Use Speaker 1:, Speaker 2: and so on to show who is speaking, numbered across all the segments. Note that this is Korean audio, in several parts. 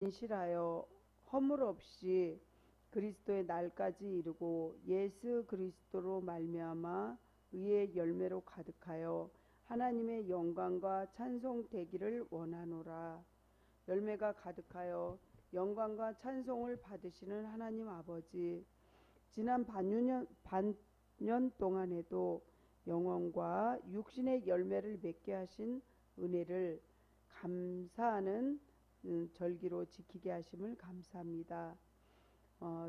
Speaker 1: 진실하여 허물 없이 그리스도의 날까지 이루고 예수 그리스도로 말미암아 의의 열매로 가득하여 하나님의 영광과 찬송 되기를 원하노라. 열매가 가득하여 영광과 찬송을 받으시는 하나님 아버지, 지난 반년 동안에도 영혼과 육신의 열매를 맺게 하신 은혜를 감사하는 절기로 지키게 하심을 감사합니다.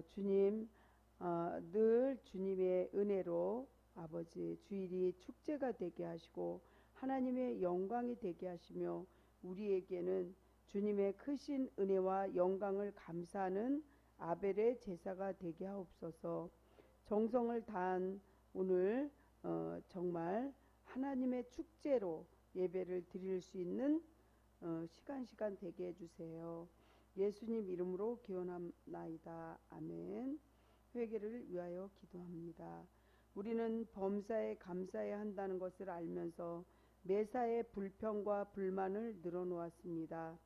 Speaker 1: 주님, 늘 주님의 은혜로 아버지 주일이 축제가 되게 하시고 하나님의 영광이 되게 하시며 우리에게는 주님의 크신 은혜와 영광을 감사하는 아벨의 제사가 되게 하옵소서. 정성을 다한 오늘 정말 하나님의 축제로 예배를 드릴 수 있는 시간 되게 해주세요. 예수님 이름으로 기원합나이다. 아멘. 회개를 위하여 기도합니다. 우리는 범사에 감사해야 한다는 것을 알면서 매사에 불평과 불만을 늘어놓았습니다.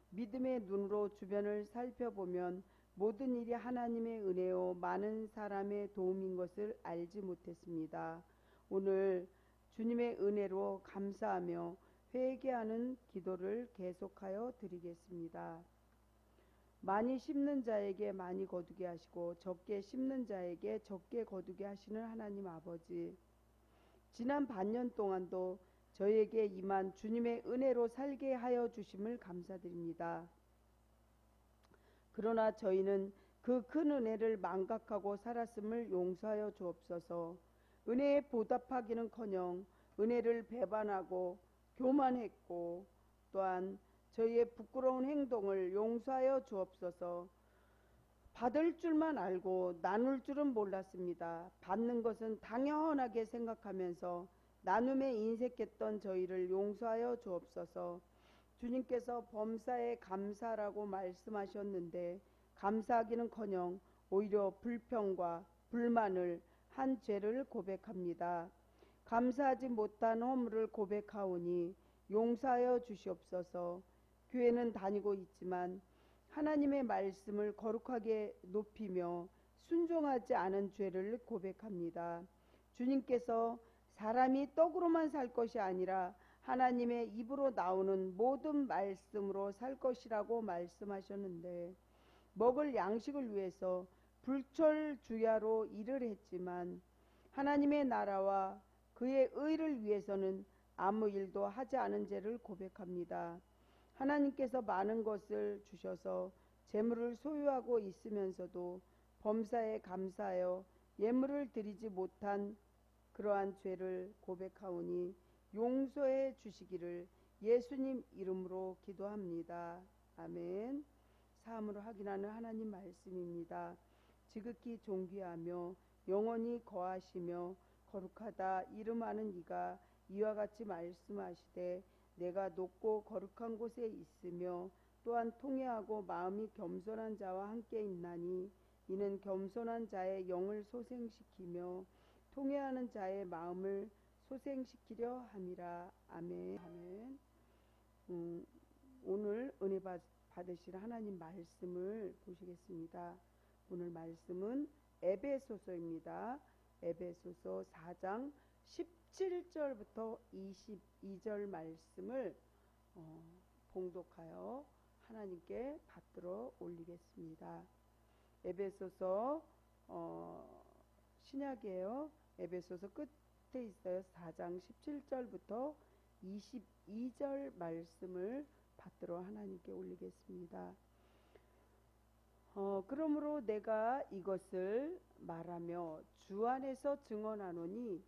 Speaker 1: 믿음의 눈으로 주변을 살펴보면 모든 일이 하나님의 은혜요 많은 사람의 도움인 것을 알지 못했습니다. 오늘 주님의 은혜로 감사하며 회개하는 기도를 계속하여 드리겠습니다. 많이 심는 자에게 많이 거두게 하시고 적게 심는 자에게 적게 거두게 하시는 하나님 아버지, 지난 반년 동안도 저에게 임한 주님의 은혜로 살게 하여 주심을 감사드립니다. 그러나 저희는 그 큰 은혜를 망각하고 살았음을 용서하여 주옵소서. 은혜에 보답하기는커녕 은혜를 배반하고 교만했고 또한 저희의 부끄러운 행동을 용서하여 주옵소서. 받을 줄만 알고 나눌 줄은 몰랐습니다. 받는 것은 당연하게 생각하면서 나눔에 인색했던 저희를 용서하여 주옵소서. 주님께서 범사에 감사라고 말씀하셨는데 감사하기는커녕 오히려 불평과 불만을 한 죄를 고백합니다. 감사하지 못한 허물을 고백하오니 용서하여 주시옵소서. 교회는 다니고 있지만 하나님의 말씀을 거룩하게 높이며 순종하지 않은 죄를 고백합니다. 주님께서 사람이 떡으로만 살 것이 아니라 하나님의 입으로 나오는 모든 말씀으로 살 것이라고 말씀하셨는데 먹을 양식을 위해서 불철주야로 일을 했지만 하나님의 나라와 그의 의를 위해서는 아무 일도 하지 않은 죄를 고백합니다. 하나님께서 많은 것을 주셔서 재물을 소유하고 있으면서도 범사에 감사하여 예물을 드리지 못한 그러한 죄를 고백하오니 용서해 주시기를 예수님 이름으로 기도합니다. 아멘. 사함으로 확인하는 하나님 말씀입니다. 지극히 존귀하며 영원히 거하시며 거룩하다 이름하는 이가 이와 같이 말씀하시되 내가 높고 거룩한 곳에 있으며 또한 통회하고 마음이 겸손한 자와 함께 있나니 이는 겸손한 자의 영을 소생시키며 통회하는 자의 마음을 소생시키려 함이라. 아멘. 아멘. 오늘 은혜 받으실 하나님 말씀을 보시겠습니다. 오늘 말씀은 에베소서입니다. 에베소서 4장 17절부터 22절 말씀을 봉독하여 하나님께 받들어 올리겠습니다. 에베소서 신약이에요. 에베소서 끝에 있어요. 4장 17절부터 22절 말씀을 받들어 하나님께 올리겠습니다. 그러므로 내가 이것을 말하며 주 안에서 증언하노니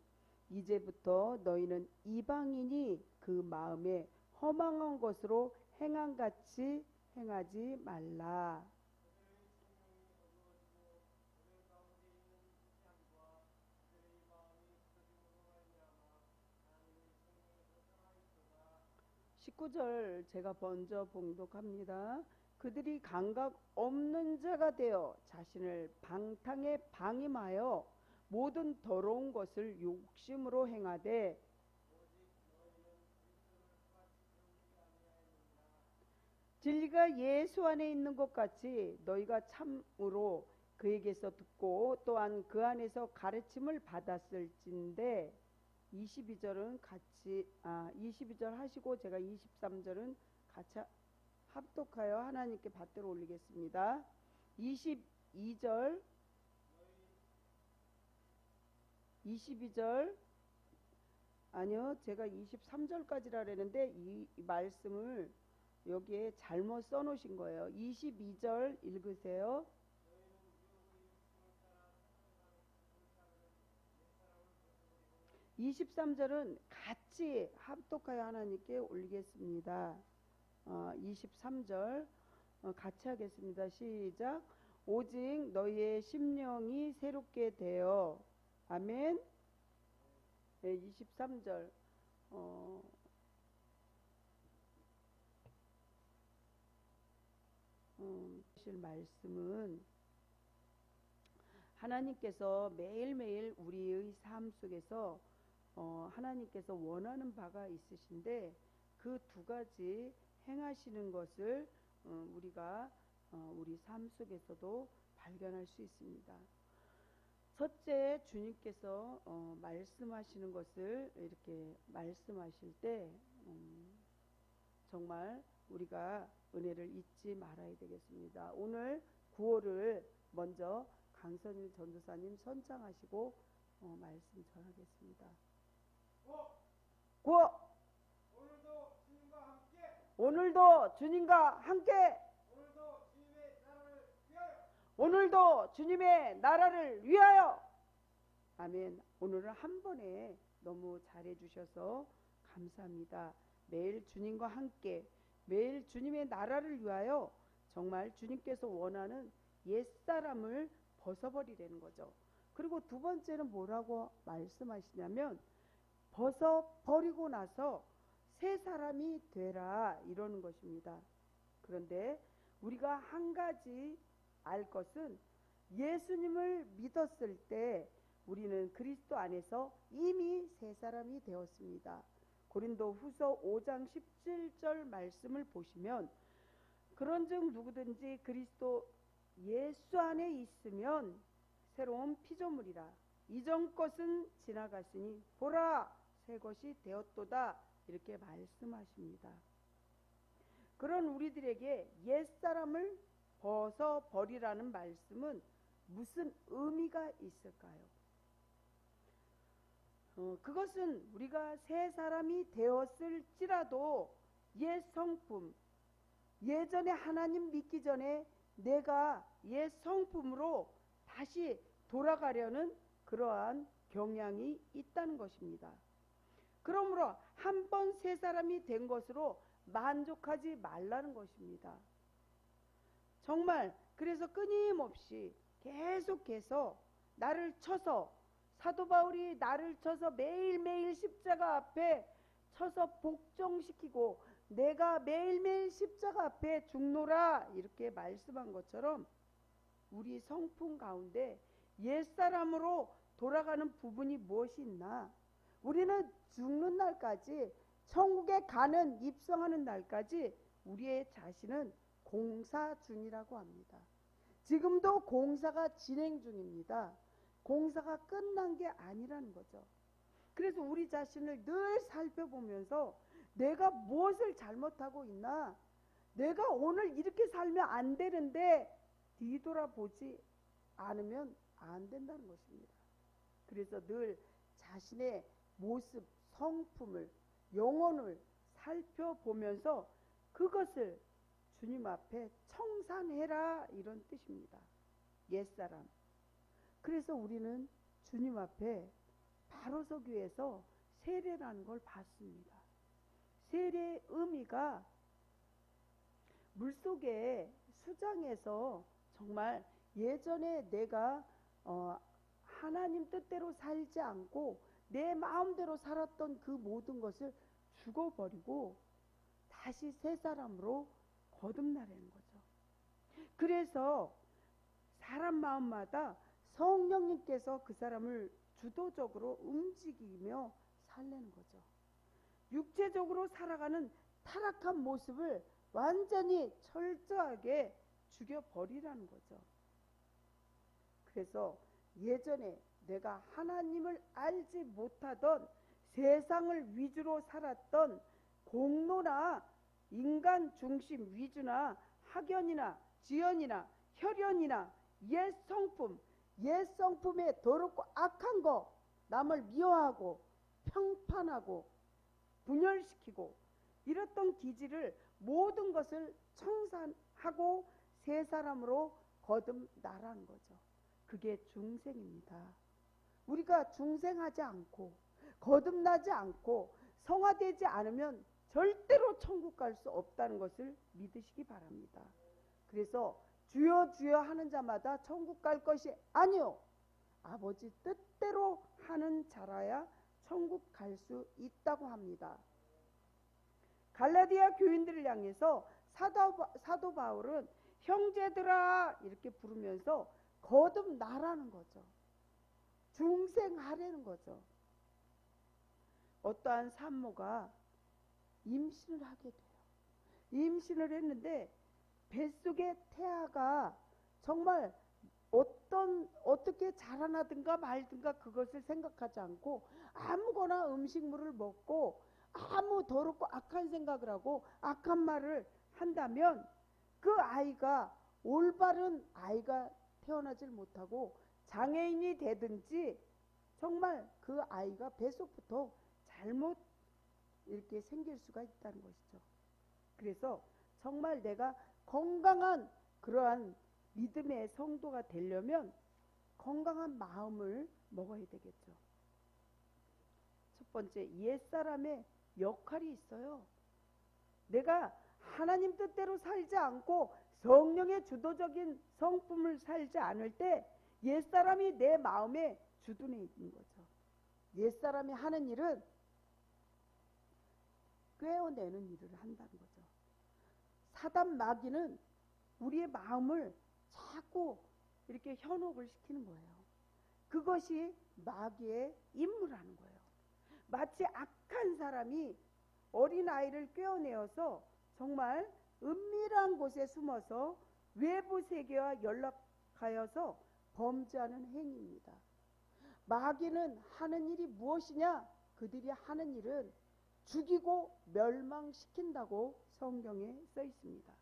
Speaker 1: 이제부터 너희는 이방인이 그 마음에 허망한 것으로 행함같이 행하지 말라. (19절) 제가 먼저 봉독합니다. 그들이 감각 없는 자가 되어 자신을 방탕에 방임하여 모든 더러운 것을 욕심으로 행하되 진리가 예수 안에 있는 것 같이 너희가 참으로 그에게서 듣고 또한 그 안에서 가르침을 받았을진데 22절은 같이 22절 하시고 제가 23절은 같이 합독하여 하나님께 받들어 올리겠습니다. 22절 아니요, 제가 23절까지라 그랬는데 이 말씀을 여기에 잘못 써놓으신 거예요. 22절 읽으세요. 23절은 같이 합독하여 하나님께 올리겠습니다. 23절 같이 하겠습니다. 시작. 오직 너희의 심령이 새롭게 되어 아멘. 네, 23절 하실 말씀은 하나님께서 매일매일 우리의 삶 속에서 하나님께서 원하는 바가 있으신데 그 두 가지 행하시는 것을 우리가 우리 삶 속에서도 발견할 수 있습니다. 첫째, 주님께서 말씀하시는 것을 이렇게 말씀하실 때 정말 우리가 은혜를 잊지 말아야 되겠습니다. 오늘 구호를 먼저 강선일 전도사님 선창하시고 말씀 전하겠습니다. 구호! 오늘도 주님과 함께 오늘도 주님의 나라를 위하여 아멘. 오늘은 한 번에 너무 잘해 주셔서 감사합니다. 매일 주님과 함께 매일 주님의 나라를 위하여 정말 주님께서 원하는 옛사람을 벗어버리라는 거죠. 그리고 두 번째는 뭐라고 말씀하시냐면 벗어버리고 나서 새 사람이 되라 이러는 것입니다. 그런데 우리가 한 가지 알 것은 예수님을 믿었을 때 우리는 그리스도 안에서 이미 새 사람이 되었습니다. 고린도후서 5장 17절 말씀을 보시면 그런즉 누구든지 그리스도 예수 안에 있으면 새로운 피조물이라 이전 것은 지나갔으니 보라 새 것이 되었도다 이렇게 말씀하십니다. 그런 우리들에게 옛사람을 벗어버리라는 말씀은 무슨 의미가 있을까요? 그것은 우리가 새 사람이 되었을지라도 옛 성품, 예전에 하나님 믿기 전에 내가 옛 성품으로 다시 돌아가려는 그러한 경향이 있다는 것입니다. 그러므로 한 번 새 사람이 된 것으로 만족하지 말라는 것입니다. 정말 그래서 끊임없이 계속해서 나를 쳐서 사도 바울이 나를 쳐서 매일매일 십자가 앞에 쳐서 복종시키고 내가 매일매일 십자가 앞에 죽노라 이렇게 말씀한 것처럼 우리 성품 가운데 옛사람으로 돌아가는 부분이 무엇이 있나? 우리는 죽는 날까지 천국에 가는 입성하는 날까지 우리의 자신은 공사 중이라고 합니다. 지금도 공사가 진행 중입니다. 공사가 끝난 게 아니라는 거죠. 그래서 우리 자신을 늘 살펴보면서 내가 무엇을 잘못하고 있나? 내가 오늘 이렇게 살면 안 되는데 뒤돌아보지 않으면 안 된다는 것입니다. 그래서 늘 자신의 모습, 성품을, 영혼을 살펴보면서 그것을 주님 앞에 청산해라 이런 뜻입니다. 옛사람. 그래서 우리는 주님 앞에 바로서교에서 세례라는 걸 받습니다. 세례의 의미가 물속에 수장에서 정말 예전에 내가 하나님 뜻대로 살지 않고 내 마음대로 살았던 그 모든 것을 죽어버리고 다시 새 사람으로 거듭나라는 거죠. 그래서 사람 마음마다 성령님께서 그 사람을 주도적으로 움직이며 살라는 거죠. 육체적으로 살아가는 타락한 모습을 완전히 철저하게 죽여버리라는 거죠. 그래서 예전에 내가 하나님을 알지 못하던 세상을 위주로 살았던 공로나 인간 중심 위주나 학연이나 지연이나 혈연이나 옛 성품에 더럽고 악한 거, 남을 미워하고 평판하고 분열시키고 이랬던 기질을 모든 것을 청산하고 새 사람으로 거듭나라는 거죠. 그게 중생입니다. 우리가 중생하지 않고 거듭나지 않고 성화되지 않으면 절대로 천국 갈 수 없다는 것을 믿으시기 바랍니다. 그래서 주여 주여 하는 자마다 천국 갈 것이 아니요, 아버지 뜻대로 하는 자라야 천국 갈 수 있다고 합니다. 갈라디아 교인들을 향해서 사도 바울은 형제들아 이렇게 부르면서 거듭나라는 거죠. 중생하라는 거죠. 어떠한 산모가 임신을 하게 돼요. 임신을 했는데 뱃속의 태아가 정말 어떻게 자라나든가 말든가 그것을 생각하지 않고 아무거나 음식물을 먹고 아무 더럽고 악한 생각을 하고 악한 말을 한다면 그 아이가 올바른 아이가 태어나질 못하고 장애인이 되든지 정말 그 아이가 뱃속부터 잘못 이렇게 생길 수가 있다는 것이죠. 그래서 정말 내가 건강한 그러한 믿음의 성도가 되려면 건강한 마음을 먹어야 되겠죠. 첫 번째, 옛사람의 역할이 있어요. 내가 하나님 뜻대로 살지 않고 성령의 주도적인 성품을 살지 않을 때 옛사람이 내 마음에 주둔해 있는 거죠. 옛사람이 하는 일은 꿰어내는 일을 한다는 거죠. 사단 마귀는 우리의 마음을 자꾸 이렇게 현혹을 시키는 거예요. 그것이 마귀의 임무라는 거예요. 마치 악한 사람이 어린아이를 꿰어내어서 정말 은밀한 곳에 숨어서 외부 세계와 연락하여서 범죄하는 행위입니다. 마귀는 하는 일이 무엇이냐? 그들이 하는 일은 죽이고 멸망시킨다고 성경에 써 있습니다.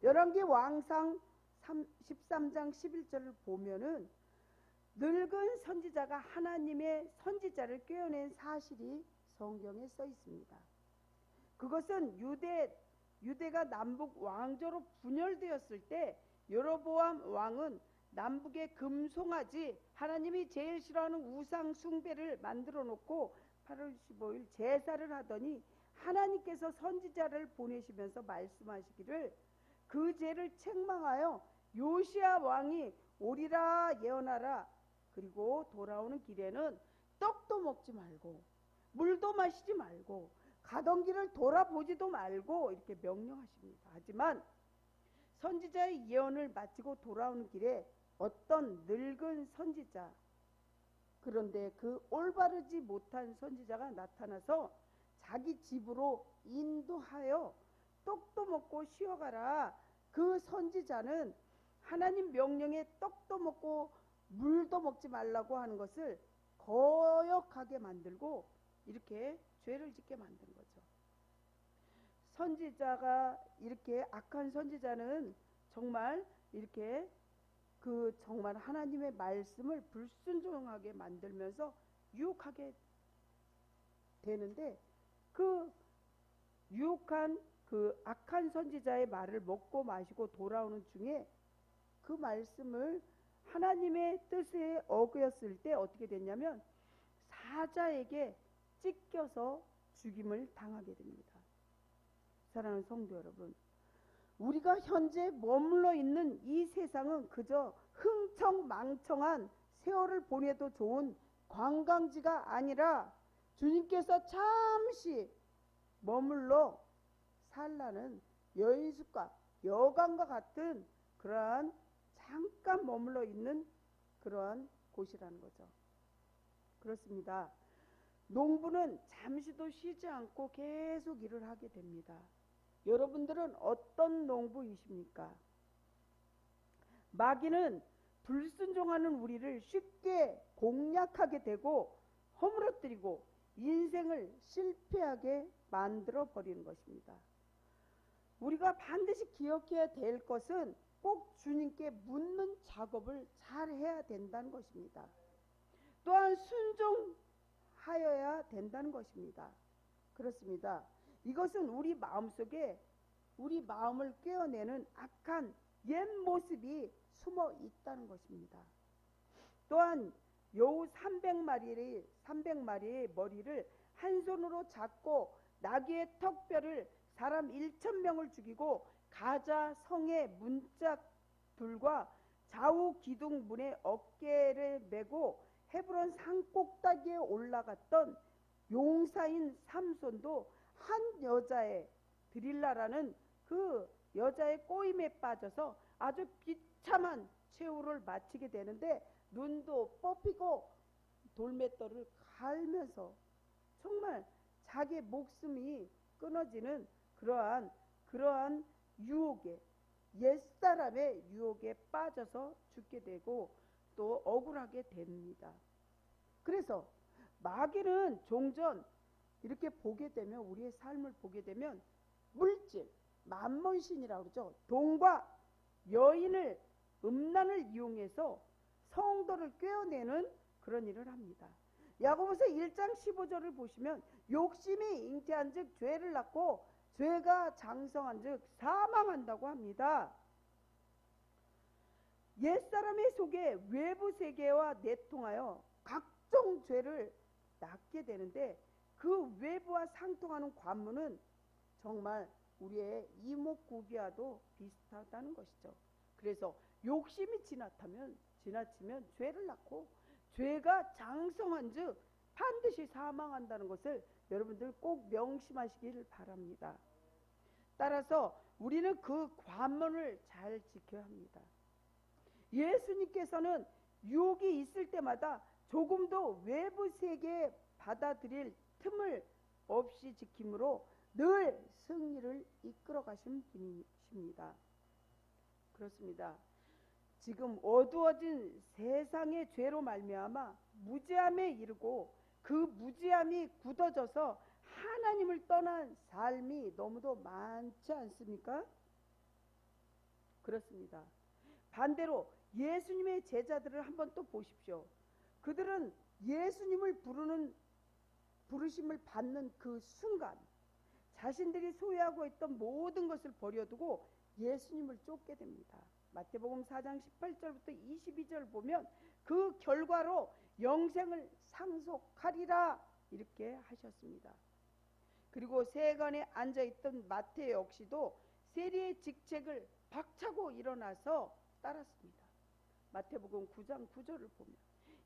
Speaker 1: 열왕기 왕상 13장 11절을 보면은 늙은 선지자가 하나님의 선지자를 꿰어낸 사실이 성경에 써 있습니다. 그것은 유대가 남북 왕조로 분열되었을 때 여로보암 왕은 남북의 금송아지, 하나님이 제일 싫어하는 우상 숭배를 만들어 놓고 8월 15일 제사를 하더니 하나님께서 선지자를 보내시면서 말씀하시기를 그 죄를 책망하여 요시야 왕이 오리라 예언하라. 그리고 돌아오는 길에는 떡도 먹지 말고 물도 마시지 말고 가던 길을 돌아보지도 말고 이렇게 명령하십니다. 하지만 선지자의 예언을 마치고 돌아오는 길에 어떤 늙은 선지자, 그런데 그 올바르지 못한 선지자가 나타나서 자기 집으로 인도하여 떡도 먹고 쉬어가라. 그 선지자는 하나님 명령에 떡도 먹고 물도 먹지 말라고 하는 것을 거역하게 만들고 이렇게 죄를 짓게 만든 거죠. 선지자가 이렇게 악한 선지자는 정말 이렇게 정말 하나님의 말씀을 불순종하게 만들면서 유혹하게 되는데 그 유혹한 그 악한 선지자의 말을 먹고 마시고 돌아오는 중에 그 말씀을 하나님의 뜻에 어겼을 때 어떻게 됐냐면 사자에게 찢겨서 죽임을 당하게 됩니다. 사랑하는 성도 여러분, 우리가 현재 머물러 있는 이 세상은 그저 흥청망청한 세월을 보내도 좋은 관광지가 아니라 주님께서 잠시 머물러 살라는 여인숙과 여관과 같은 그러한 잠깐 머물러 있는 그러한 곳이라는 거죠. 그렇습니다. 농부는 잠시도 쉬지 않고 계속 일을 하게 됩니다. 여러분들은 어떤 농부이십니까? 마귀는 불순종하는 우리를 쉽게 공략하게 되고 허물어뜨리고 인생을 실패하게 만들어 버리는 것입니다. 우리가 반드시 기억해야 될 것은 꼭 주님께 묻는 작업을 잘 해야 된다는 것입니다. 또한 순종하여야 된다는 것입니다. 그렇습니다. 이것은 우리 마음속에 우리 마음을 꿰어내는 악한 옛 모습이 숨어 있다는 것입니다. 또한 여우 300마리의 머리를 한 손으로 잡고 나귀의 턱뼈를 사람 1,000명을 죽이고 가자 성의 문짝들과 좌우 기둥 문의 어깨를 메고 헤브론 산꼭대기에 올라갔던 용사인 삼손도 한 여자의 드릴라라는 그 여자의 꼬임에 빠져서 아주 비참한 최후를 마치게 되는데, 눈도 뽑히고 돌맷돌을 갈면서 정말 자기 목숨이 끊어지는 그러한 유혹에, 옛사람의 유혹에 빠져서 죽게 되고 또 억울하게 됩니다. 그래서 마귀는 종전 이렇게 보게 되면, 우리의 삶을 보게 되면 물질, 만몬신이라고 그러죠. 돈과 여인을, 음란을 이용해서 성도를 꿰어내는 그런 일을 합니다. 야고보서 1장 15절을 보시면 욕심이 잉태한 즉 죄를 낳고 죄가 장성한 즉 사망한다고 합니다. 옛사람의 속에 외부 세계와 내통하여 각종 죄를 낳게 되는데, 그 외부와 상통하는 관문은 정말 우리의 이목구비와도 비슷하다는 것이죠. 그래서 욕심이 지나치면 죄를 낳고 죄가 장성한 즉 반드시 사망한다는 것을 여러분들 꼭 명심하시길 바랍니다. 따라서 우리는 그 관문을 잘 지켜야 합니다. 예수님께서는 유혹이 있을 때마다 조금도 외부 세계에 받아들일 틈을 없이 지킴으로 늘 승리를 이끌어 가신 분이십니다. 그렇습니다. 지금 어두워진 세상의 죄로 말미암아 무지함에 이르고 그 무지함이 굳어져서 하나님을 떠난 삶이 너무도 많지 않습니까? 그렇습니다. 반대로 예수님의 제자들을 한번 또 보십시오. 그들은 예수님을 부르심을 받는 그 순간 자신들이 소유하고 있던 모든 것을 버려두고 예수님을 쫓게 됩니다. 마태복음 4장 18절부터 22절 보면 그 결과로 영생을 상속하리라 이렇게 하셨습니다. 그리고 세간에 앉아있던 마태 역시도 세리의 직책을 박차고 일어나서 따랐습니다. 마태복음 9장 9절을 보면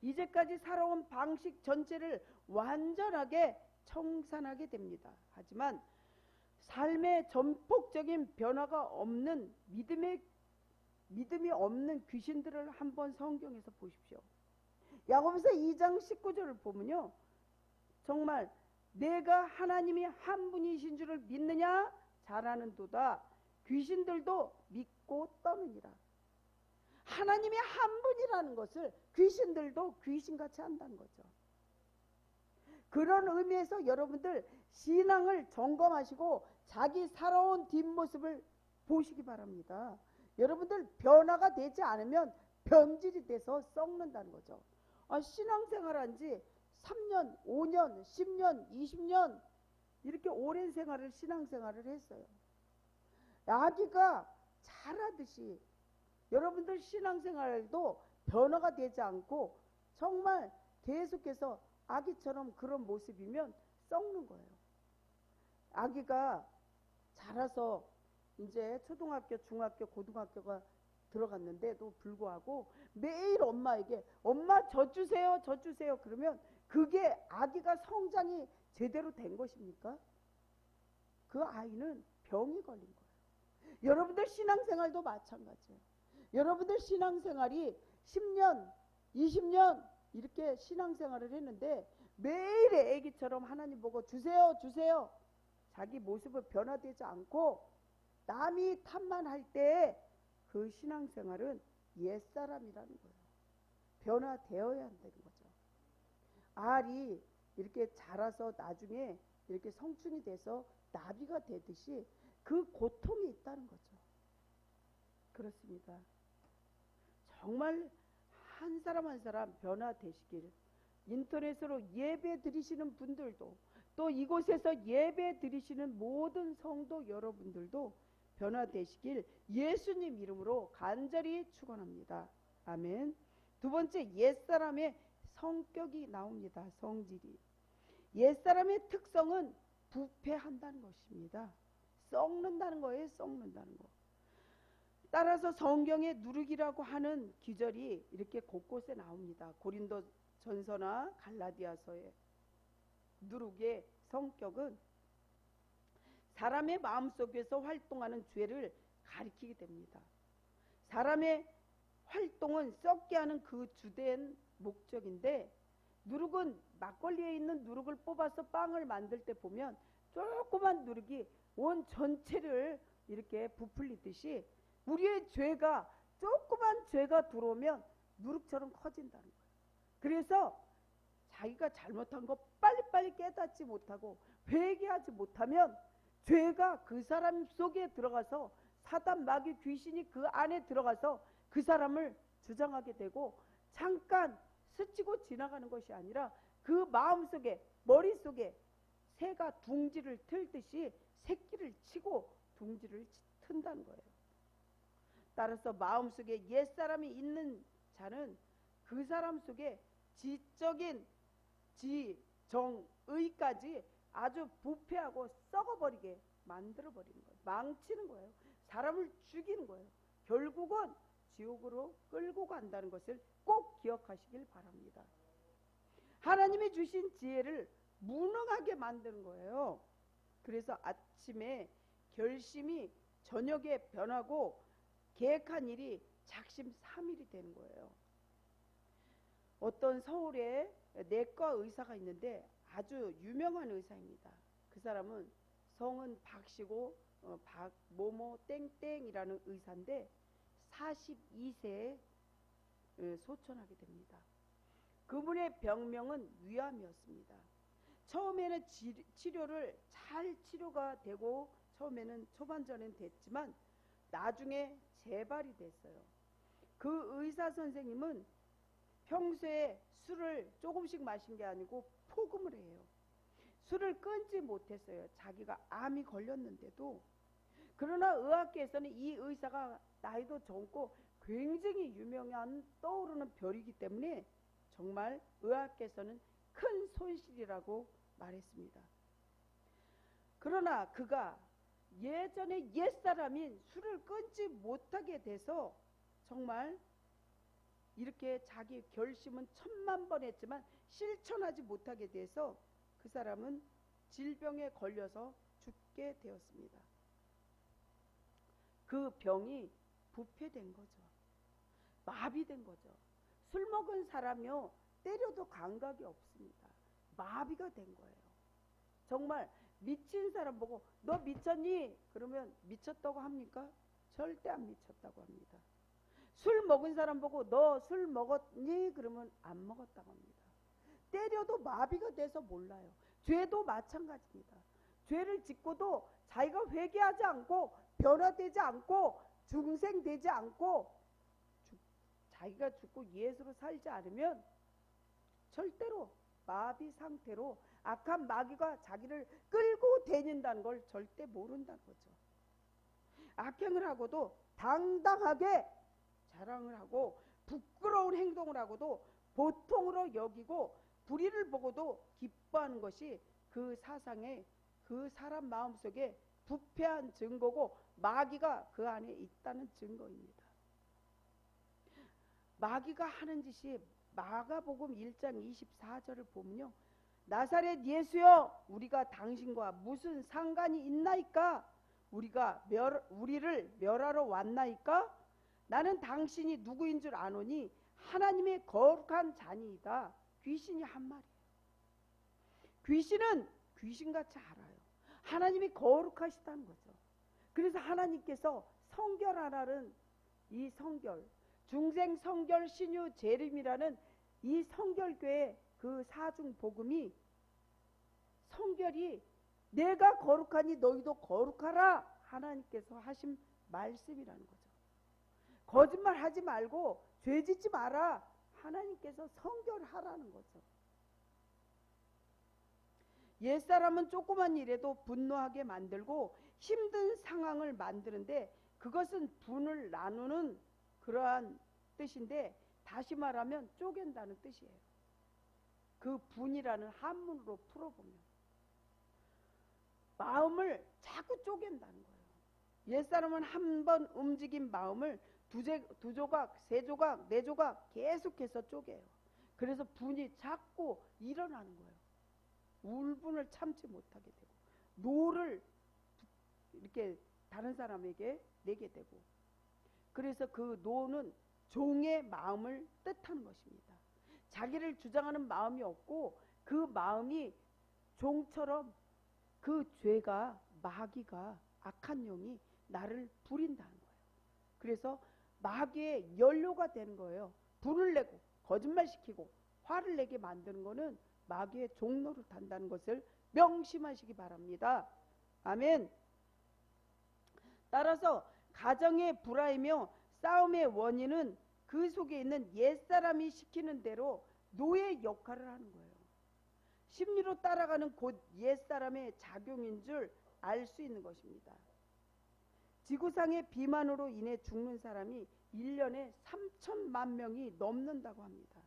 Speaker 1: 이제까지 살아온 방식 전체를 완전하게 청산하게 됩니다. 하지만 삶의 전폭적인 변화가 없는 믿음이 없는 귀신들을 한번 성경에서 보십시오. 야고보서 2장 19절을 보면요, 정말 내가 하나님이 한 분이신 줄을 믿느냐? 잘하는도다. 귀신들도 믿고 떠느니라. 하나님이 한 분이라는 것을 귀신들도 귀신같이 한다는 거죠. 그런 의미에서 여러분들 신앙을 점검하시고 자기 살아온 뒷모습을 보시기 바랍니다. 여러분들 변화가 되지 않으면 변질이 돼서 썩는다는 거죠. 신앙생활한 지 3년, 5년, 10년, 20년 이렇게 오랜 신앙생활을 했어요. 아기가 자라듯이 여러분들 신앙생활도 변화가 되지 않고 정말 계속해서 아기처럼 그런 모습이면 썩는 거예요. 아기가 자라서 이제 초등학교, 중학교, 고등학교가 들어갔는데도 불구하고 매일 엄마에게 엄마 젖 주세요, 젖 주세요 그러면 그게 아기가 성장이 제대로 된 것입니까? 그 아이는 병이 걸린 거예요. 여러분들 신앙생활도 마찬가지예요. 여러분들 신앙생활이 10년, 20년 이렇게 신앙생활을 했는데 매일 애기처럼 하나님 보고 주세요, 주세요. 자기 모습을 변화되지 않고 남이 탓만할 때 그 신앙생활은 옛사람이라는 거예요. 변화되어야 한다는 거죠. 알이 이렇게 자라서 나중에 이렇게 성충이 돼서 나비가 되듯이 그 고통이 있다는 거죠. 그렇습니다. 정말 한 사람 한 사람 변화되시길, 인터넷으로 예배 드리시는 분들도, 또 이곳에서 예배 드리시는 모든 성도 여러분들도 변화되시길 예수님 이름으로 간절히 축원합니다. 아멘. 두 번째, 옛사람의 성격이 나옵니다. 성질이. 옛사람의 특성은 부패한다는 것입니다. 썩는다는 거예요. 썩는다는 거. 따라서 성경에 누룩이라고 하는 기절이 이렇게 곳곳에 나옵니다. 고린도 전서나 갈라디아서에. 누룩의 성격은 사람의 마음속에서 활동하는 죄를 가리키게 됩니다. 사람의 활동은 썩게 하는 그 주된 목적인데, 누룩은 막걸리에 있는 누룩을 뽑아서 빵을 만들 때 보면 조그만 누룩이 온 전체를 이렇게 부풀리듯이 우리의 죄가, 조그만 죄가 들어오면 누룩처럼 커진다는 거예요. 그래서 자기가 잘못한 거 빨리빨리 깨닫지 못하고 회개하지 못하면 죄가 그 사람 속에 들어가서 사단, 마귀, 귀신이 그 안에 들어가서 그 사람을 주장하게 되고, 잠깐 스치고 지나가는 것이 아니라 그 마음속에, 머릿속에 새가 둥지를 틀듯이 새끼를 치고 둥지를 튼다는 거예요. 따라서 마음속에 옛사람이 있는 자는 그 사람 속에 지적인 지, 정, 의까지 아주 부패하고 썩어버리게 만들어버리는 거예요. 망치는 거예요. 사람을 죽이는 거예요. 결국은 지옥으로 끌고 간다는 것을 꼭 기억하시길 바랍니다. 하나님이 주신 지혜를 무능하게 만드는 거예요. 그래서 아침에 결심이 저녁에 변하고 계획한 일이 작심삼일이 되는 거예요. 어떤 서울에 내과 의사가 있는데 아주 유명한 의사입니다. 그 사람은 성은 박씨고 박모모 땡땡이라는 의사인데 42세에 소천하게 됩니다. 그분의 병명은 위암이었습니다. 처음에는 치료를 잘 치료가 되고 처음에는 초반전엔 됐지만 나중에 재발이 됐어요. 그 의사 선생님은 평소에 술을 조금씩 마신 게 아니고 포금을 해요. 술을 끊지 못했어요. 자기가 암이 걸렸는데도. 그러나 의학계에서는 이 의사가 나이도 젊고 굉장히 유명한 떠오르는 별이기 때문에 정말 의학계에서는 큰 손실이라고 말했습니다. 그러나 그가 예전에 옛사람인 술을 끊지 못하게 돼서 정말 이렇게 자기 결심은 1000만 번 했지만 실천하지 못하게 돼서 그 사람은 질병에 걸려서 죽게 되었습니다. 그 병이 부패된 거죠. 마비된 거죠. 술 먹은 사람이요, 때려도 감각이 없습니다. 마비가 된 거예요. 정말 미친 사람 보고 너 미쳤니? 그러면 미쳤다고 합니까? 절대 안 미쳤다고 합니다. 술 먹은 사람 보고 너 술 먹었니? 그러면 안 먹었다고 합니다. 때려도 마비가 돼서 몰라요. 죄도 마찬가지입니다. 죄를 짓고도 자기가 회개하지 않고 변화되지 않고 중생되지 않고 자기가 죽고 예수로 살지 않으면 절대로 마비 상태로 악한 마귀가 자기를 끌고 다닌다는 걸 절대 모른다는 거죠. 악행을 하고도 당당하게 자랑을 하고 부끄러운 행동을 하고도 보통으로 여기고 불의를 보고도 기뻐하는 것이 그 사상에, 그 사람 마음속에 부패한 증거고 마귀가 그 안에 있다는 증거입니다. 마귀가 하는 짓이 마가복음 1장 24절을 보면요, 나사렛 예수여, 우리가 당신과 무슨 상관이 있나이까? 우리를 멸하러 왔나이까? 나는 당신이 누구인 줄 아노니 하나님의 거룩한 자니이다. 귀신이 한 말이에요. 귀신은 귀신같이 알아요. 하나님이 거룩하시다는 거죠. 그래서 하나님께서 성결하라는 이 성결, 중생 성결 신유 재림이라는 이 성결교회 그 사중 복음이, 성결이 내가 거룩하니 너희도 거룩하라 하나님께서 하신 말씀이라는 거죠. 거짓말 하지 말고 죄 짓지 마라 하나님께서 성결하라는 거죠. 옛사람은 조그만 일에도 분노하게 만들고 힘든 상황을 만드는데, 그것은 분을 나누는 그러한 뜻인데, 다시 말하면 쪼갠다는 뜻이에요. 그 분이라는 한문으로 풀어보면 마음을 자꾸 쪼갠다는 거예요. 옛사람은 한 번 움직인 마음을 두 조각, 세 조각, 네 조각 계속해서 쪼개요. 그래서 분이 자꾸 일어나는 거예요. 울분을 참지 못하게 되고, 노를 이렇게 다른 사람에게 내게 되고, 그래서 그 노는 종의 마음을 뜻하는 것입니다. 자기를 주장하는 마음이 없고 그 마음이 종처럼 그 죄가, 마귀가, 악한 영이 나를 부린다는 거예요. 그래서 마귀의 연료가 되는 거예요. 불을 내고 거짓말시키고 화를 내게 만드는 거는 마귀의 종로를 탄다는 것을 명심하시기 바랍니다. 아멘. 따라서 가정의 불화이며 싸움의 원인은 그 속에 있는 옛사람이 시키는 대로 노예 역할을 하는 거예요. 심리로 따라가는 곧 옛사람의 작용인 줄 알 수 있는 것입니다. 지구상의 비만으로 인해 죽는 사람이 1년에 3천만 명이 넘는다고 합니다.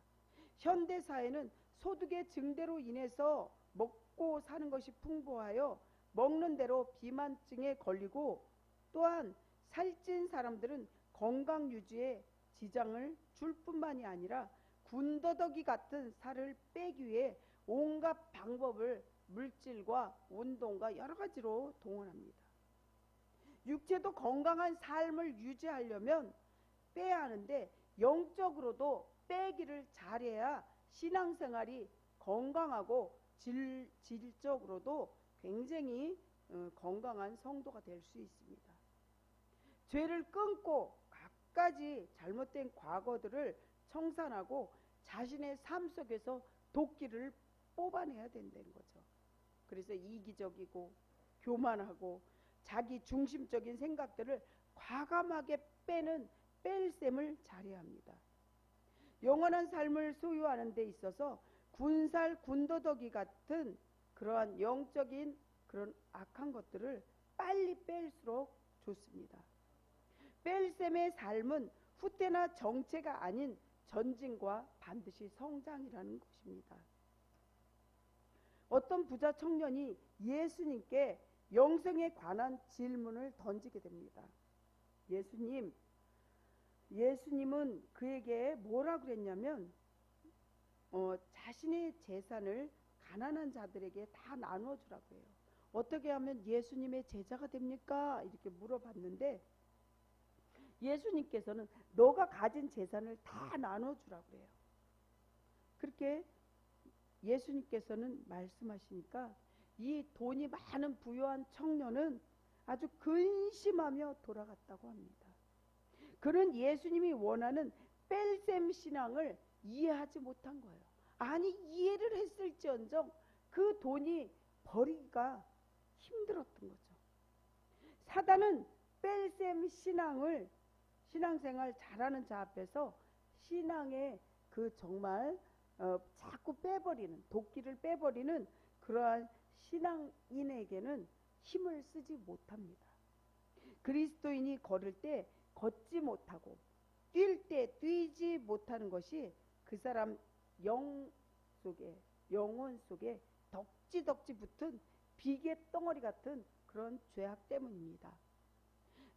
Speaker 1: 현대사회는 소득의 증대로 인해서 먹고 사는 것이 풍부하여 먹는 대로 비만증에 걸리고, 또한 살찐 사람들은 건강 유지에 지장을 줄 뿐만이 아니라 군더더기 같은 살을 빼기 위해 온갖 방법을 물질과 운동과 여러 가지로 동원합니다. 육체도 건강한 삶을 유지하려면 빼야 하는데, 영적으로도 빼기를 잘해야 신앙생활이 건강하고 질적으로도 굉장히 건강한 성도가 될 수 있습니다. 죄를 끊고 갖가지 잘못된 과거들을 청산하고 자신의 삶 속에서 도끼를 뽑아내야 된다는 거죠. 그래서 이기적이고 교만하고 자기 중심적인 생각들을 과감하게 빼는 뺄셈을 잘해야 합니다. 영원한 삶을 소유하는 데 있어서 군살, 군더더기 같은 그러한 영적인 그런 악한 것들을 빨리 뺄수록 좋습니다. 뺄셈의 삶은 후퇴나 정체가 아닌 전진과 반드시 성장이라는 것입니다. 어떤 부자 청년이 예수님께 영생에 관한 질문을 던지게 됩니다. 예수님은 그에게 뭐라 그랬냐면 자신의 재산을 가난한 자들에게 다 나눠주라고 해요. 어떻게 하면 예수님의 제자가 됩니까? 이렇게 물어봤는데 예수님께서는 너가 가진 재산을 다 나눠주라고 해요. 그렇게 예수님께서는 말씀하시니까 이 돈이 많은 부유한 청년은 아주 근심하며 돌아갔다고 합니다. 그는 예수님이 원하는 뺄셈 신앙을 이해하지 못한 거예요. 아니, 이해를 했을지언정 그 돈이 버리기가 힘들었던 거죠. 사단은 뺄셈 신앙생활 잘하는 자 앞에서 신앙의 그 정말 자꾸 빼버리는, 도끼를 빼버리는 그러한 신앙인에게는 힘을 쓰지 못합니다. 그리스도인이 걸을 때 걷지 못하고 뛸 때 뛰지 못하는 것이 그 사람 영혼 속에 덕지덕지 붙은 비계 덩어리 같은 그런 죄악 때문입니다.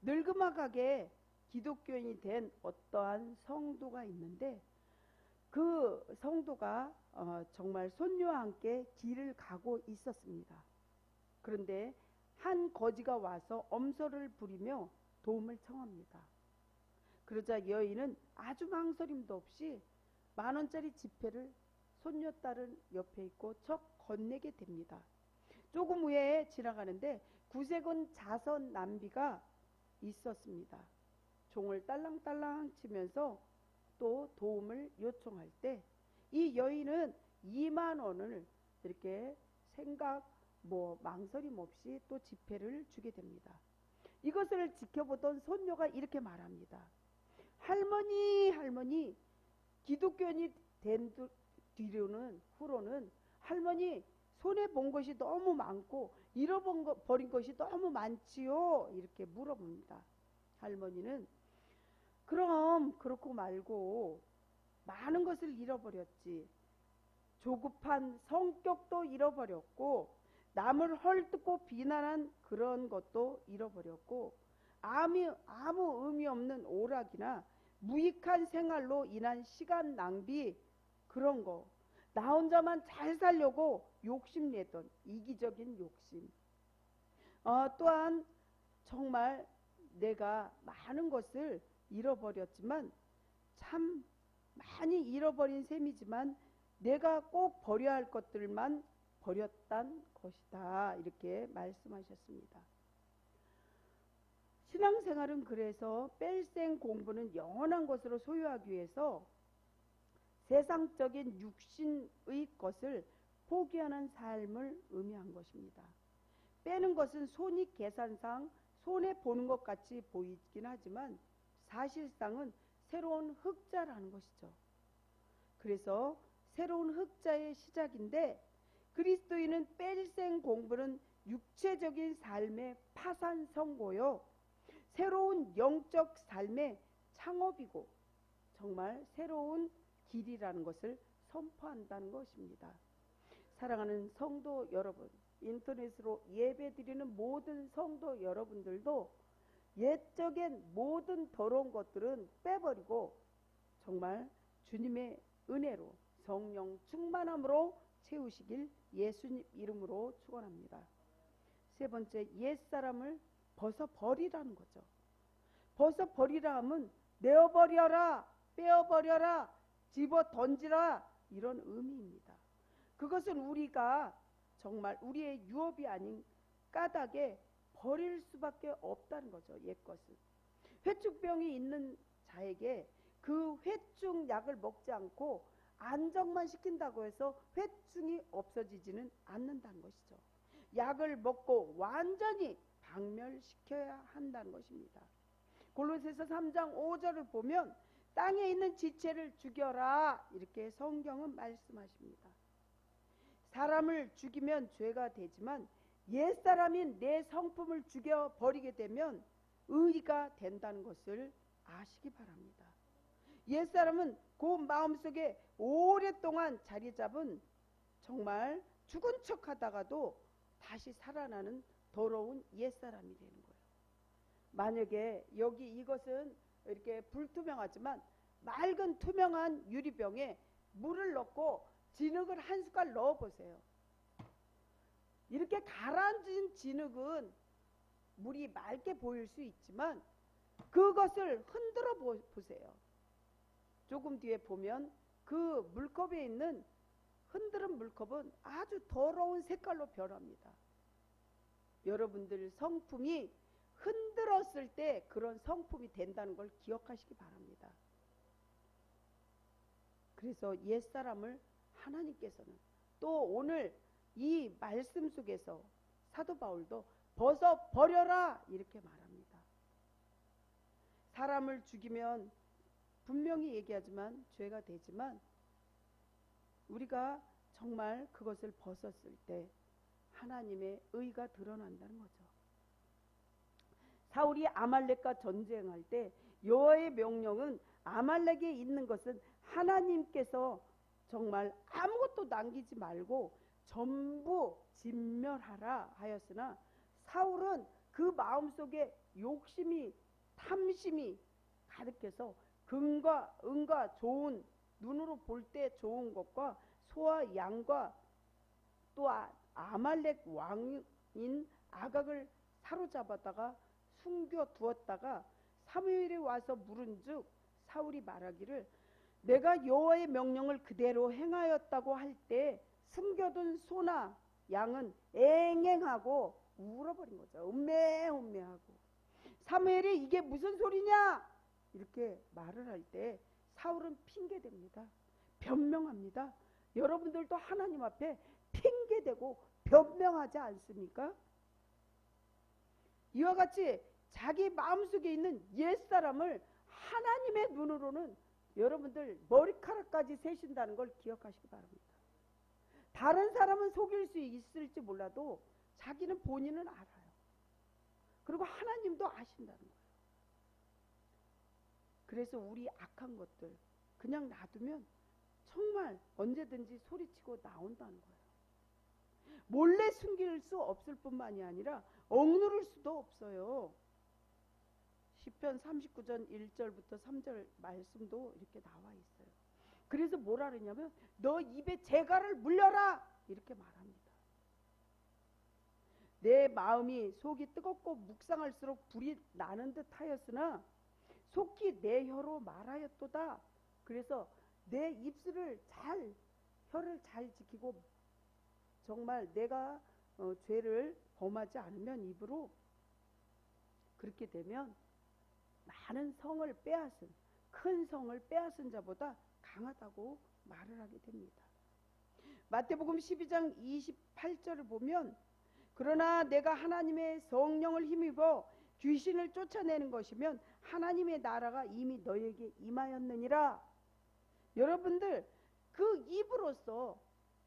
Speaker 1: 늙음하게 기독교인이 된 어떠한 성도가 있는데, 그 성도가 정말 손녀와 함께 길을 가고 있었습니다. 그런데 한 거지가 와서 엄살을 부리며 도움을 청합니다. 그러자 여인은 아주 망설임도 없이 10,000원짜리 지폐를 손녀딸은 옆에 있고 척 건네게 됩니다. 조금 후에 지나가는데 구색은 자선 낭비가 있었습니다. 종을 딸랑딸랑 치면서 또 도움을 요청할 때 이 여인은 2만 원을 이렇게 망설임 없이 또 지폐를 주게 됩니다. 이것을 지켜보던 손녀가 이렇게 말합니다. 할머니, 기독교인이 된 후로는 할머니, 손해본 것이 너무 많고 잃어버린 것이 너무 많지요? 이렇게 물어봅니다. 할머니는 그럼 그렇고 말고 많은 것을 잃어버렸지. 조급한 성격도 잃어버렸고 남을 헐뜯고 비난한 그런 것도 잃어버렸고 아무 의미 없는 오락이나 무익한 생활로 인한 시간 낭비, 그런 거, 나 혼자만 잘 살려고 욕심내던 이기적인 욕심, 또한 정말 내가 많은 것을 잃어버렸지만 참 많이 잃어버린 셈이지만 내가 꼭 버려야 할 것들만 버렸단 것이다, 이렇게 말씀하셨습니다. 신앙생활은 그래서 뺄셈 공부는 영원한 것으로 소유하기 위해서 세상적인 육신의 것을 포기하는 삶을 의미한 것입니다. 빼는 것은 손익계산상 손해보는 것 같이 보이긴 하지만 사실상은 새로운 흑자라는 것이죠. 그래서 새로운 흑자의 시작인데, 그리스도인은 뺄셈 공부는 육체적인 삶의 파산 선고요, 새로운 영적 삶의 창업이고 정말 새로운 길이라는 것을 선포한다는 것입니다. 사랑하는 성도 여러분, 인터넷으로 예배드리는 모든 성도 여러분들도 옛적인 모든 더러운 것들은 빼버리고 정말 주님의 은혜로 성령 충만함으로 채우시길 예수님 이름으로 축원합니다. 세 번째, 옛사람을 벗어버리라는 거죠. 벗어버리라 하면 내어버려라, 빼어버려라, 집어던지라, 이런 의미입니다. 그것은 우리가 정말 우리의 유업이 아닌 까닭에 버릴 수밖에 없다는 거죠. 옛것은. 회축병이 있는 자에게 그 회중 약을 먹지 않고 안정만 시킨다고 해서 회중이 없어지지는 않는다는 것이죠. 약을 먹고 완전히 박멸시켜야 한다는 것입니다. 골로새서 3장 5절을 보면 땅에 있는 지체를 죽여라, 이렇게 성경은 말씀하십니다. 사람을 죽이면 죄가 되지만 옛사람인 내 성품을 죽여버리게 되면 의가 된다는 것을 아시기 바랍니다. 옛사람은 그 마음속에 오랫동안 자리 잡은 정말 죽은 척 하다가도 다시 살아나는 더러운 옛사람이 되는 거예요. 만약에 여기 이것은 이렇게 불투명하지만 맑은 투명한 유리병에 물을 넣고 진흙을 한 숟갈 넣어 보세요. 이렇게 가라앉은 진흙은 물이 맑게 보일 수 있지만 그것을 흔들어 보세요. 조금 뒤에 보면 그 물컵에 있는 흔들은 물컵은 아주 더러운 색깔로 변합니다. 여러분들 성품이 흔들었을 때 그런 성품이 된다는 걸 기억하시기 바랍니다. 그래서 옛사람을 하나님께서는 또 오늘 이 말씀 속에서 사도 바울도 벗어버려라, 이렇게 말합니다. 사람을 죽이면 분명히 얘기하지만 죄가 되지만 우리가 정말 그것을 벗었을 때 하나님의 의가 드러난다는 거죠. 사울이 아말렉과 전쟁할 때 여호와의 명령은 아말렉에 있는 것은 하나님께서 정말 아무것도 남기지 말고 전부 진멸하라 하였으나 사울은 그 마음속에 욕심이, 탐심이 가득해서 금과 은과 좋은, 눈으로 볼 때 좋은 것과 소와 양과 또 아말렉 왕인 아각을 사로잡았다가 숨겨 두었다가 사무엘이 와서 물은즉 사울이 말하기를 내가 여호와의 명령을 그대로 행하였다고 할 때 숨겨둔 소나 양은 앵앵하고 울어버린 거죠. 음매하고. 사무엘이 이게 무슨 소리냐 이렇게 말을 할 때 사울은 핑계댑니다. 변명합니다. 여러분들도 하나님 앞에 핑계대고 변명하지 않습니까? 이와 같이 자기 마음속에 있는 옛사람을 하나님의 눈으로는 여러분들 머리카락까지 세신다는 걸 기억하시기 바랍니다. 다른 사람은 속일 수 있을지 몰라도 자기는 본인은 알아요. 그리고 하나님도 아신다는 거예요. 그래서 우리 악한 것들 그냥 놔두면 정말 언제든지 소리치고 나온다는 거예요. 몰래 숨길 수 없을 뿐만이 아니라 억누를 수도 없어요. 시편 39전 1절부터 3절 말씀도 이렇게 나와 있어요. 그래서 뭐라 그러냐면 너 입에 재갈을 물려라 이렇게 말합니다. 내 마음이 속이 뜨겁고 묵상할수록 불이 나는 듯 하였으나 속히 내 혀로 말하였도다. 그래서 내 입술을 혀를 잘 지키고 정말 내가 죄를 범하지 않으면 입으로 그렇게 되면 많은 성을 빼앗은 큰 성을 빼앗은 자보다 강하다고 말을 하게 됩니다. 마태복음 12장 28절을 보면 그러나 내가 하나님의 성령을 힘입어 귀신을 쫓아내는 것이면 하나님의 나라가 이미 너에게 임하였느니라. 여러분들 그 입으로써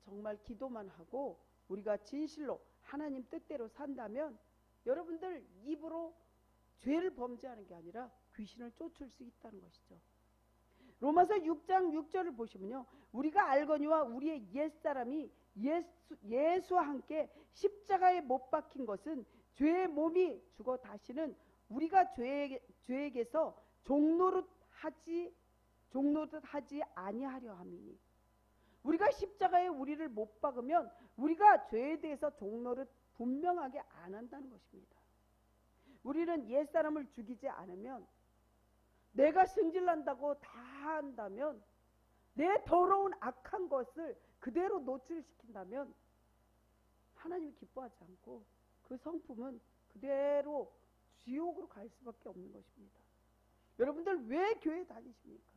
Speaker 1: 정말 기도만 하고 우리가 진실로 하나님 뜻대로 산다면 여러분들 입으로 죄를 범죄하는 게 아니라 귀신을 쫓을 수 있다는 것이죠. 로마서 6장 6절을 보시면요. 우리가 알거니와 우리의 옛사람이 예수와 함께 십자가에 못 박힌 것은 죄의 몸이 죽어 다시는 우리가 죄에게서 종노릇하지 아니하려 함이니. 우리가 십자가에 우리를 못 박으면 우리가 죄에 대해서 종노릇 분명하게 안 한다는 것입니다. 우리는 옛사람을 죽이지 않으면 내가 승질난다고 다 한다면 내 더러운 악한 것을 그대로 노출시킨다면 하나님이 기뻐하지 않고 그 성품은 그대로 지옥으로 갈 수밖에 없는 것입니다. 여러분들 왜 교회 다니십니까?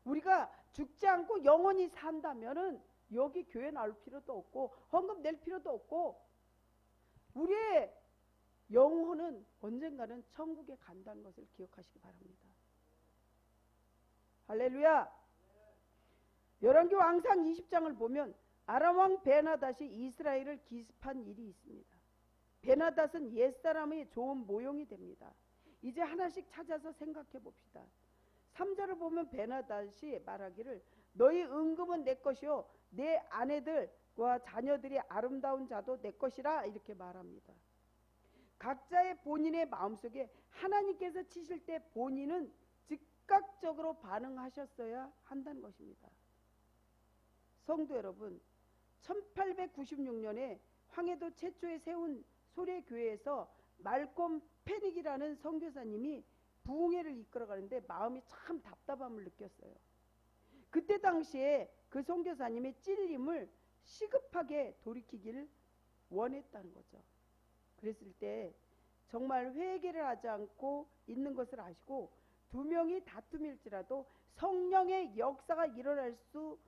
Speaker 1: 우리가 죽지 않고 영원히 산다면은 여기 교회 나올 필요도 없고 헌금 낼 필요도 없고 우리의 영혼은 언젠가는 천국에 간다는 것을 기억하시기 바랍니다. 할렐루야. 열왕기 왕상 20장을 보면 아람 왕 베나닷이 이스라엘을 기습한 일이 있습니다. 베나닷은 옛사람의 좋은 모형이 됩니다. 이제 하나씩 찾아서 생각해 봅시다. 3절을 보면 베나닷이 말하기를 너희 은금은 내 것이요 내 아내들과 자녀들이 아름다운 자도 내 것이라 이렇게 말합니다. 각자의 본인의 마음속에 하나님께서 치실 때 본인은 즉각적으로 반응하셨어야 한다는 것입니다. 성도 여러분, 1896년에 황해도 최초에 세운 소래교회에서 말콤 페닉이라는 선교사님이 부흥회를 이끌어가는데 마음이 참 답답함을 느꼈어요. 그때 당시에 그 선교사님의 찔림을 시급하게 돌이키기를 원했다는 거죠. 그랬을 때 정말 회개를 하지 않고 있는 것을 아시고 두 명이 다툼일지라도 성령의 역사가 일어날 수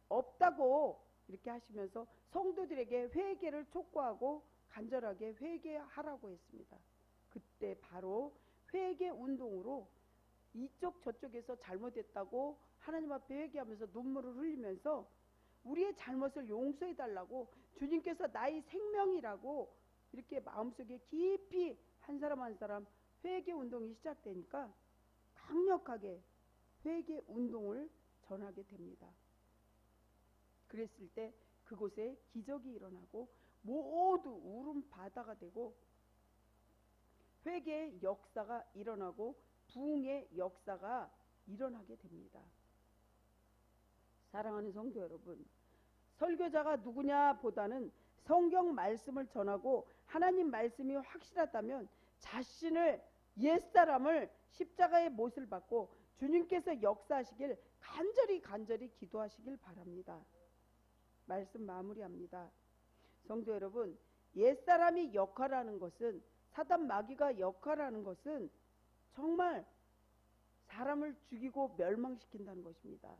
Speaker 1: 없다고 이렇게 하시면서 성도들에게 회개를 촉구하고 간절하게 회개하라고 했습니다. 그때 바로 회개 운동으로 이쪽 저쪽에서 잘못했다고 하나님 앞에 회개하면서 눈물을 흘리면서 우리의 잘못을 용서해 달라고 주님께서 나의 생명이라고 이렇게 마음속에 깊이 한 사람 한 사람 회개 운동이 시작되니까 강력하게 회개 운동을 전하게 됩니다. 그랬을 때 그곳에 기적이 일어나고 모두 울음 바다가 되고 회개의 역사가 일어나고 부흥의 역사가 일어나게 됩니다. 사랑하는 성도 여러분, 설교자가 누구냐 보다는 성경 말씀을 전하고 하나님 말씀이 확실하다면 자신을 옛사람을 십자가의 못을 받고 주님께서 역사하시길 간절히 기도하시길 바랍니다. 말씀 마무리합니다. 성도 여러분, 옛사람이 역할하는 것은, 사단 마귀가 역할하는 것은 정말 사람을 죽이고 멸망시킨다는 것입니다.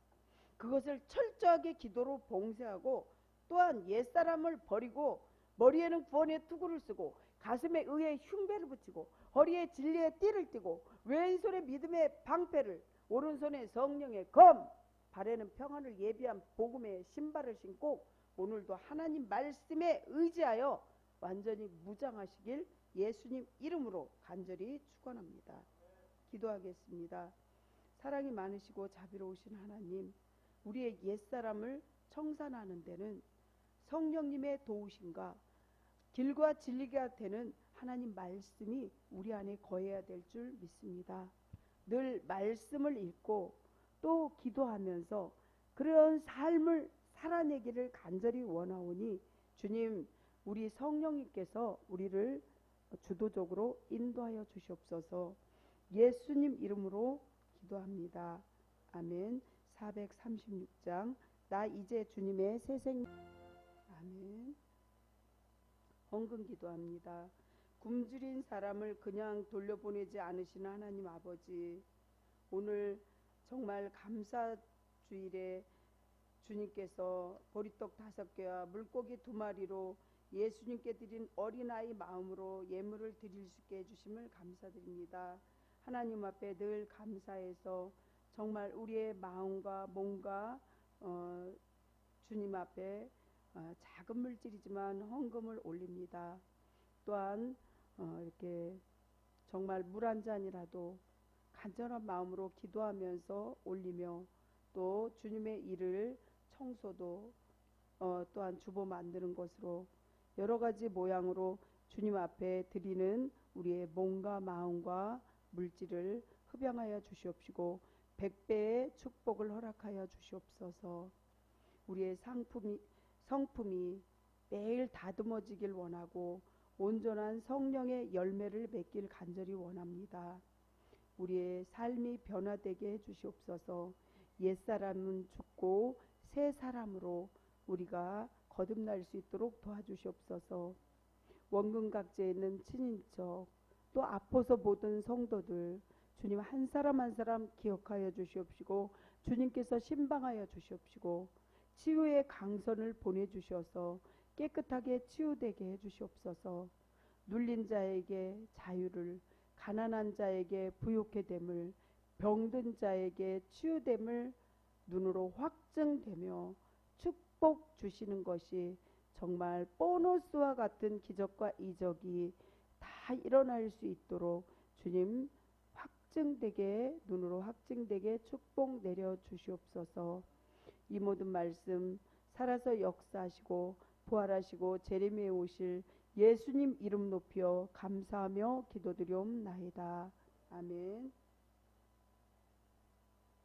Speaker 1: 그것을 철저하게 기도로 봉쇄하고, 또한 옛사람을 버리고 머리에는 구원의 투구를 쓰고 가슴에 의의 흉배를 붙이고 허리에 진리의 띠를 띠고 왼손에 믿음의 방패를, 오른손에 성령의 검, 발에는 평안을 예비한 복음의 신발을 신고 오늘도 하나님 말씀에 의지하여 완전히 무장하시길 예수님 이름으로 간절히 축원합니다. 기도하겠습니다. 사랑이 많으시고 자비로우신 하나님, 우리의 옛사람을 청산하는 데는 성령님의 도우심과 길과 진리가 되는 하나님 말씀이 우리 안에 거해야 될 줄 믿습니다. 늘 말씀을 읽고 또 기도하면서 그런 삶을 살아내기를 간절히 원하오니 주님, 우리 성령님께서 우리를 주도적으로 인도하여 주시옵소서. 예수님 이름으로 기도합니다. 아멘. 436장 나 이제 주님의 새 생. 아멘. 헌금 기도합니다. 굶주린 사람을 그냥 돌려보내지 않으시는 하나님 아버지, 오늘 정말 감사주일에 주님께서 보리떡 5개와 물고기 2마리로 예수님께 드린 어린아이 마음으로 예물을 드릴 수 있게 해주심을 감사드립니다. 하나님 앞에 늘 감사해서 정말 우리의 마음과 몸과 주님 앞에 작은 물질이지만 헌금을 올립니다. 또한 이렇게 정말 물 한 잔이라도 간절한 마음으로 기도하면서 올리며, 또 주님의 일을 청소도 또한 주보 만드는 것으로 여러 가지 모양으로 주님 앞에 드리는 우리의 몸과 마음과 물질을 흡양하여 주시옵시고 100배의 축복을 허락하여 주시옵소서. 우리의 성품이 매일 다듬어지길 원하고 온전한 성령의 열매를 맺길 간절히 원합니다. 우리의 삶이 변화되게 해주시옵소서. 옛사람은 죽고 새 사람으로 우리가 거듭날 수 있도록 도와주시옵소서. 원근각지에 있는 친인척, 또 아파서 모든 성도들, 주님 한 사람 한 사람 기억하여 주시옵시고 주님께서 신방하여 주시옵시고 치유의 강선을 보내주셔서 깨끗하게 치유되게 해주시옵소서. 눌린 자에게 자유를, 가난한 자에게 부유케 됨을, 병든 자에게 치유됨을 눈으로 확증되며 축복 주시는 것이 정말 보너스와 같은 기적과 이적이 다 일어날 수 있도록 주님 확증되게, 눈으로 확증되게 축복 내려 주시옵소서. 이 모든 말씀 살아서 역사하시고 부활하시고 재림에 오실 예수님 이름 높여 감사하며 기도드리옵나이다. 아멘.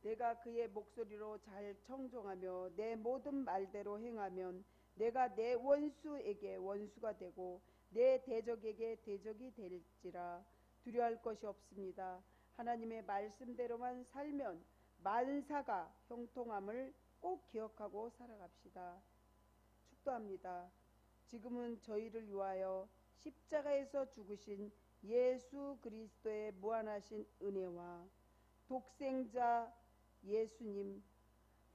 Speaker 1: 내가 그의 목소리로 잘 청종하며 내 모든 말대로 행하면 내가 내 원수에게 원수가 되고 내 대적에게 대적이 될지라. 두려워할 것이 없습니다. 하나님의 말씀대로만 살면 만사가 형통함을 꼭 기억하고 살아갑시다. 축도합니다. 지금은 저희를 위하여 십자가에서 죽으신 예수 그리스도의 무한하신 은혜와 독생자 예수님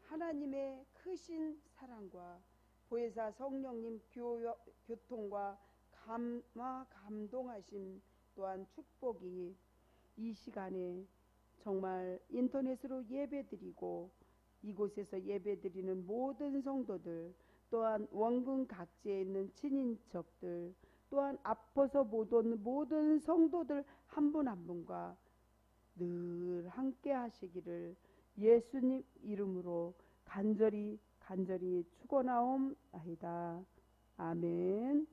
Speaker 1: 하나님의 크신 사랑과 보혜사 성령님 교통과 감동하심, 또한 축복이 이 시간에 정말 인터넷으로 예배드리고 이곳에서 예배드리는 모든 성도들, 또한 원근 각지에 있는 친인척들, 또한 아파서 못 오는 모든 성도들 한 분 한 분과 늘 함께 하시기를 예수님 이름으로 간절히 축원하옵나이다. 아멘.